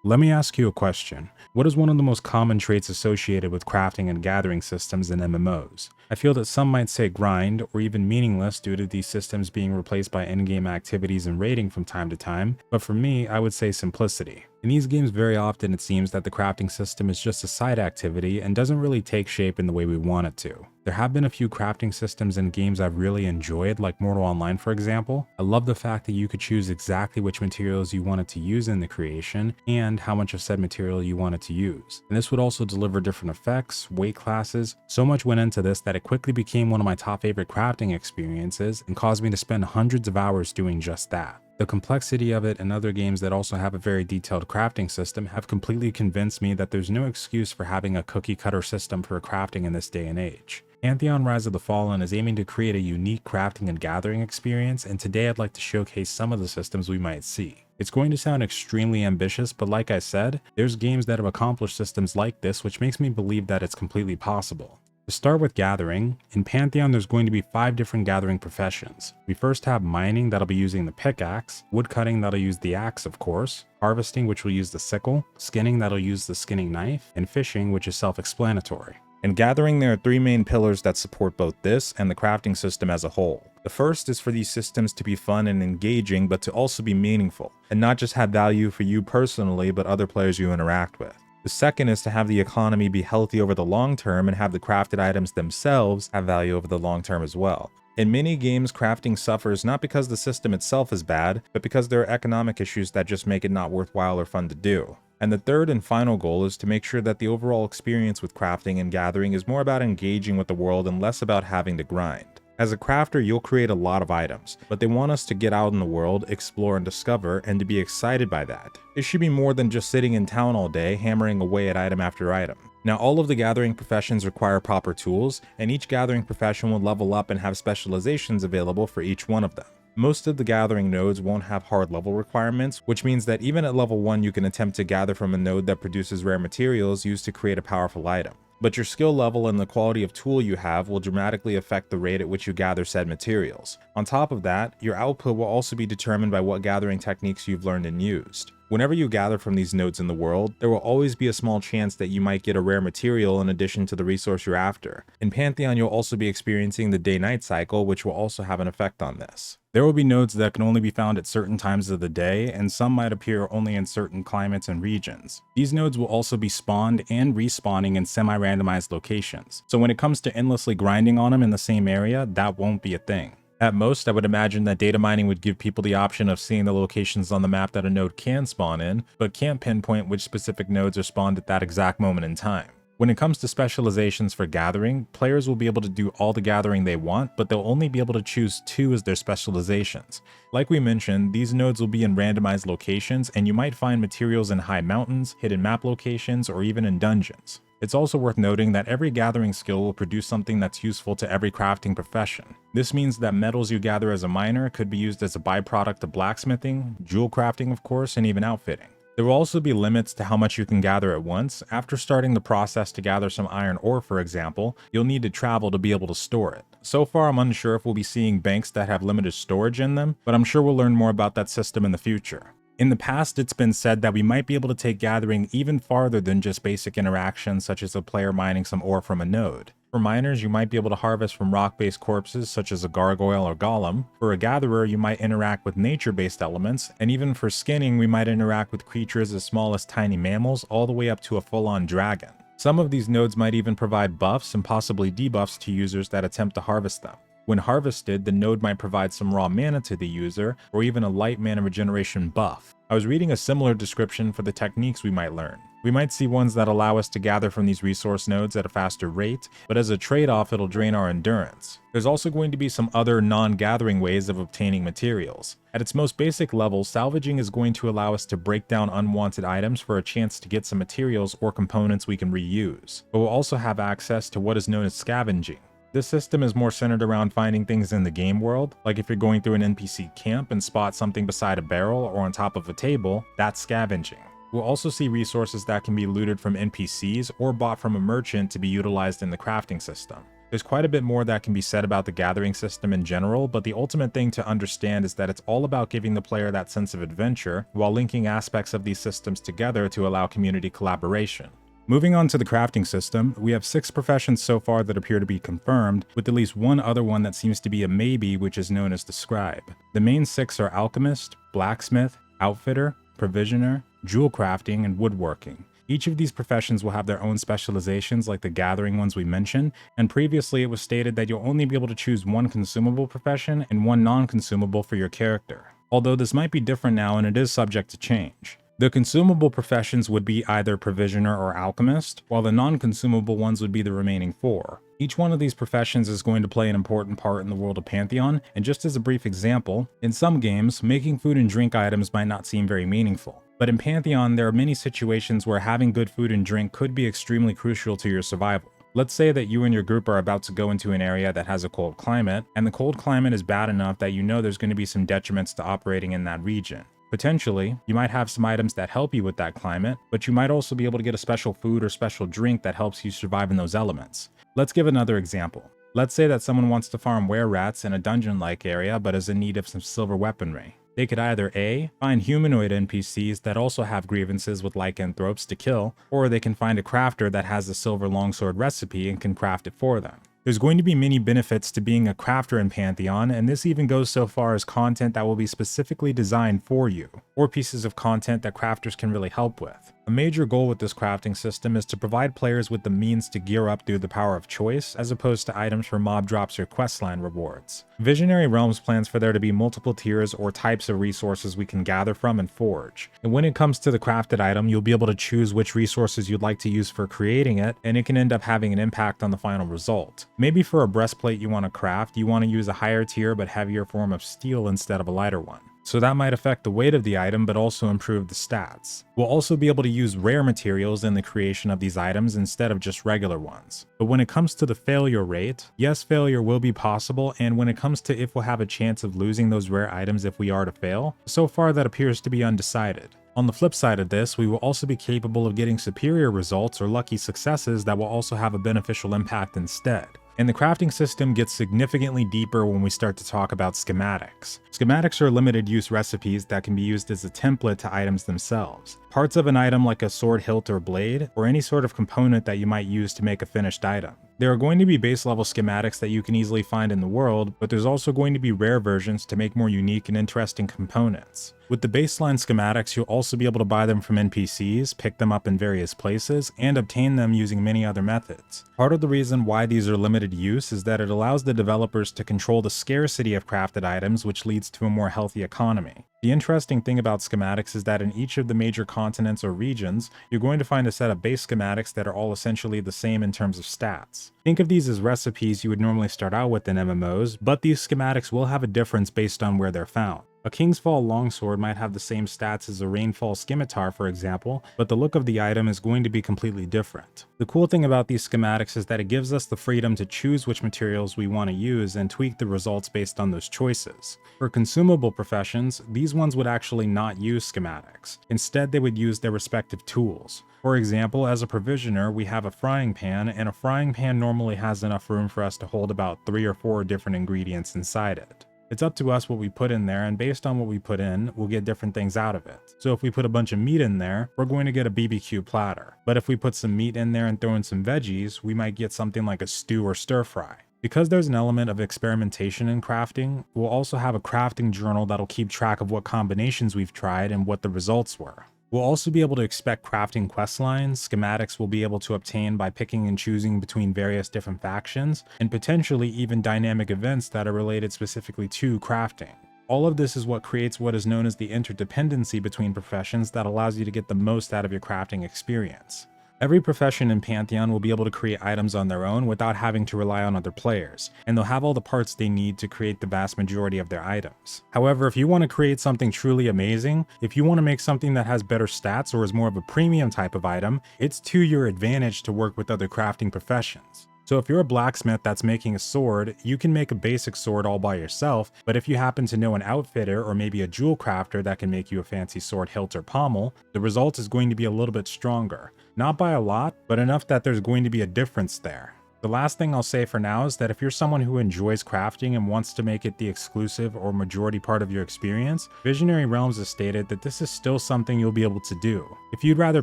Let me ask you a question. What is one of the most common traits associated with crafting and gathering systems in MMOs? I feel that some might say grind, or even meaningless due to these systems being replaced by in-game activities and raiding from time to time, but for me, I would say simplicity. In these games, very often it seems that the crafting system is just a side activity and doesn't really take shape in the way we want it to. There have been a few crafting systems in games I've really enjoyed, like Mortal Online for example. I love the fact that you could choose exactly which materials you wanted to use in the creation and how much of said material you wanted to use. And this would also deliver different effects, weight classes. So much went into this that it quickly became one of my top favorite crafting experiences and caused me to spend hundreds of hours doing just that. The complexity of it and other games that also have a very detailed crafting system have completely convinced me that there's no excuse for having a cookie cutter system for crafting in this day and age. Pantheon Rise of the Fallen is aiming to create a unique crafting and gathering experience, and today I'd like to showcase some of the systems we might see. It's going to sound extremely ambitious, but like I said, there's games that have accomplished systems like this, which makes me believe that it's completely possible. To start with gathering, in Pantheon there's going to be 5 different gathering professions. We first have mining, that'll be using the pickaxe, woodcutting, that'll use the axe of course, harvesting, which will use the sickle, skinning, that'll use the skinning knife, and fishing, which is self-explanatory. In gathering, there are 3 main pillars that support both this and the crafting system as a whole. The first is for these systems to be fun and engaging, but to also be meaningful, and not just have value for you personally, but other players you interact with. The second is to have the economy be healthy over the long term and have the crafted items themselves have value over the long term as well. In many games, crafting suffers not because the system itself is bad, but because there are economic issues that just make it not worthwhile or fun to do. And the third and final goal is to make sure that the overall experience with crafting and gathering is more about engaging with the world and less about having to grind. As a crafter, you'll create a lot of items, but they want us to get out in the world, explore and discover, and to be excited by that. It should be more than just sitting in town all day, hammering away at item after item. Now, all of the gathering professions require proper tools, and each gathering profession will level up and have specializations available for each one of them. Most of the gathering nodes won't have hard level requirements, which means that even at level 1 you can attempt to gather from a node that produces rare materials used to create a powerful item. But your skill level and the quality of tool you have will dramatically affect the rate at which you gather said materials. On top of that, your output will also be determined by what gathering techniques you've learned and used. Whenever you gather from these nodes in the world, there will always be a small chance that you might get a rare material in addition to the resource you're after. In Pantheon, you'll also be experiencing the day-night cycle, which will also have an effect on this. There will be nodes that can only be found at certain times of the day, and some might appear only in certain climates and regions. These nodes will also be spawned and respawning in semi-randomized locations, so when it comes to endlessly grinding on them in the same area, that won't be a thing. At most, I would imagine that data mining would give people the option of seeing the locations on the map that a node can spawn in, but can't pinpoint which specific nodes are spawned at that exact moment in time. When it comes to specializations for gathering, players will be able to do all the gathering they want, but they'll only be able to choose 2 as their specializations. Like we mentioned, these nodes will be in randomized locations, and you might find materials in high mountains, hidden map locations, or even in dungeons. It's also worth noting that every gathering skill will produce something that's useful to every crafting profession. This means that metals you gather as a miner could be used as a byproduct of blacksmithing, jewel crafting of course, and even outfitting. There will also be limits to how much you can gather at once. After starting the process to gather some iron ore, for example, you'll need to travel to be able to store it. So far, I'm unsure if we'll be seeing banks that have limited storage in them, but I'm sure we'll learn more about that system in the future. In the past, it's been said that we might be able to take gathering even farther than just basic interactions such as a player mining some ore from a node. For miners, you might be able to harvest from rock-based corpses such as a gargoyle or golem. For a gatherer, you might interact with nature-based elements, and even for skinning, we might interact with creatures as small as tiny mammals all the way up to a full-on dragon. Some of these nodes might even provide buffs and possibly debuffs to users that attempt to harvest them. When harvested, the node might provide some raw mana to the user, or even a light mana regeneration buff. I was reading a similar description for the techniques we might learn. We might see ones that allow us to gather from these resource nodes at a faster rate, but as a trade-off it'll drain our endurance. There's also going to be some other non-gathering ways of obtaining materials. At its most basic level, salvaging is going to allow us to break down unwanted items for a chance to get some materials or components we can reuse. But we'll also have access to what is known as scavenging. This system is more centered around finding things in the game world, like if you're going through an NPC camp and spot something beside a barrel or on top of a table, that's scavenging. We'll also see resources that can be looted from NPCs or bought from a merchant to be utilized in the crafting system. There's quite a bit more that can be said about the gathering system in general, but the ultimate thing to understand is that it's all about giving the player that sense of adventure, while linking aspects of these systems together to allow community collaboration. Moving on to the crafting system, we have 6 professions so far that appear to be confirmed, with at least one other one that seems to be a maybe, which is known as the scribe. The main 6 are alchemist, blacksmith, outfitter, provisioner, jewel crafting, and woodworking. Each of these professions will have their own specializations like the gathering ones we mentioned, and previously it was stated that you'll only be able to choose one consumable profession and one non-consumable for your character. Although this might be different now and it is subject to change. The consumable professions would be either provisioner or alchemist, while the non-consumable ones would be the remaining 4. Each one of these professions is going to play an important part in the world of Pantheon, and just as a brief example, in some games, making food and drink items might not seem very meaningful. But in Pantheon, there are many situations where having good food and drink could be extremely crucial to your survival. Let's say that you and your group are about to go into an area that has a cold climate, and the cold climate is bad enough that you know there's going to be some detriments to operating in that region. Potentially, you might have some items that help you with that climate, but you might also be able to get a special food or special drink that helps you survive in those elements. Let's give another example. Let's say that someone wants to farm were-rats in a dungeon-like area but is in need of some silver weaponry. They could either A, find humanoid NPCs that also have grievances with lycanthropes to kill, or they can find a crafter that has the silver longsword recipe and can craft it for them. There's going to be many benefits to being a crafter in Pantheon, and this even goes so far as content that will be specifically designed for you, or pieces of content that crafters can really help with. A major goal with this crafting system is to provide players with the means to gear up through the power of choice, as opposed to items for mob drops or questline rewards. Visionary Realms plans for there to be multiple tiers or types of resources we can gather from and forge. And when it comes to the crafted item, you'll be able to choose which resources you'd like to use for creating it, and it can end up having an impact on the final result. Maybe for a breastplate you want to craft, you want to use a higher tier but heavier form of steel instead of a lighter one. So that might affect the weight of the item but also improve the stats. We'll also be able to use rare materials in the creation of these items instead of just regular ones. But when it comes to the failure rate, yes, failure will be possible, and when it comes to if we'll have a chance of losing those rare items if we are to fail, so far that appears to be undecided. On the flip side of this, we will also be capable of getting superior results or lucky successes that will also have a beneficial impact instead. And the crafting system gets significantly deeper when we start to talk about schematics. Schematics are limited use recipes that can be used as a template to items themselves. Parts of an item like a sword hilt or blade, or any sort of component that you might use to make a finished item. There are going to be base level schematics that you can easily find in the world, but there's also going to be rare versions to make more unique and interesting components. With the baseline schematics, you'll also be able to buy them from NPCs, pick them up in various places, and obtain them using many other methods. Part of the reason why these are limited use is that it allows the developers to control the scarcity of crafted items, which leads to a more healthy economy. The interesting thing about schematics is that in each of the major continents or regions, you're going to find a set of base schematics that are all essentially the same in terms of stats. Think of these as recipes you would normally start out with in MMOs, but these schematics will have a difference based on where they're found. A Kingsfall longsword might have the same stats as a Rainfall scimitar, for example, but the look of the item is going to be completely different. The cool thing about these schematics is that it gives us the freedom to choose which materials we want to use and tweak the results based on those choices. For consumable professions, these ones would actually not use schematics. Instead, they would use their respective tools. For example, as a provisioner, we have a frying pan, and a frying pan normally has enough room for us to hold about 3 or 4 different ingredients inside it. It's up to us what we put in there, and based on what we put in, we'll get different things out of it. So if we put a bunch of meat in there, we're going to get a BBQ platter. But if we put some meat in there and throw in some veggies, we might get something like a stew or stir fry. Because there's an element of experimentation in crafting, we'll also have a crafting journal that'll keep track of what combinations we've tried and what the results were. We'll also be able to expect crafting questlines, schematics we'll be able to obtain by picking and choosing between various different factions, and potentially even dynamic events that are related specifically to crafting. All of this is what creates what is known as the interdependency between professions that allows you to get the most out of your crafting experience. Every profession in Pantheon will be able to create items on their own without having to rely on other players, and they'll have all the parts they need to create the vast majority of their items. However, if you want to create something truly amazing, if you want to make something that has better stats or is more of a premium type of item, it's to your advantage to work with other crafting professions. So if you're a blacksmith that's making a sword, you can make a basic sword all by yourself, but if you happen to know an outfitter or maybe a jewel crafter that can make you a fancy sword hilt or pommel, the result is going to be a little bit stronger. Not by a lot, but enough that there's going to be a difference there. The last thing I'll say for now is that if you're someone who enjoys crafting and wants to make it the exclusive or majority part of your experience, Visionary Realms has stated that this is still something you'll be able to do. If you'd rather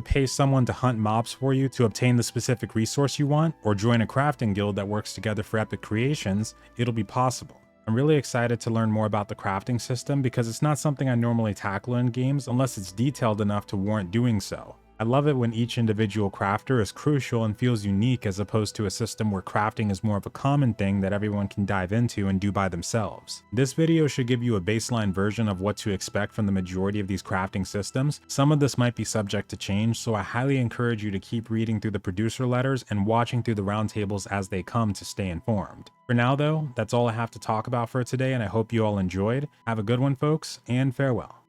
pay someone to hunt mobs for you to obtain the specific resource you want, or join a crafting guild that works together for epic creations, it'll be possible. I'm really excited to learn more about the crafting system because it's not something I normally tackle in games unless it's detailed enough to warrant doing so. I love it when each individual crafter is crucial and feels unique as opposed to a system where crafting is more of a common thing that everyone can dive into and do by themselves. This video should give you a baseline version of what to expect from the majority of these crafting systems. Some of this might be subject to change, so I highly encourage you to keep reading through the producer letters and watching through the roundtables as they come to stay informed. For now though, that's all I have to talk about for today, and I hope you all enjoyed. Have a good one folks, and farewell.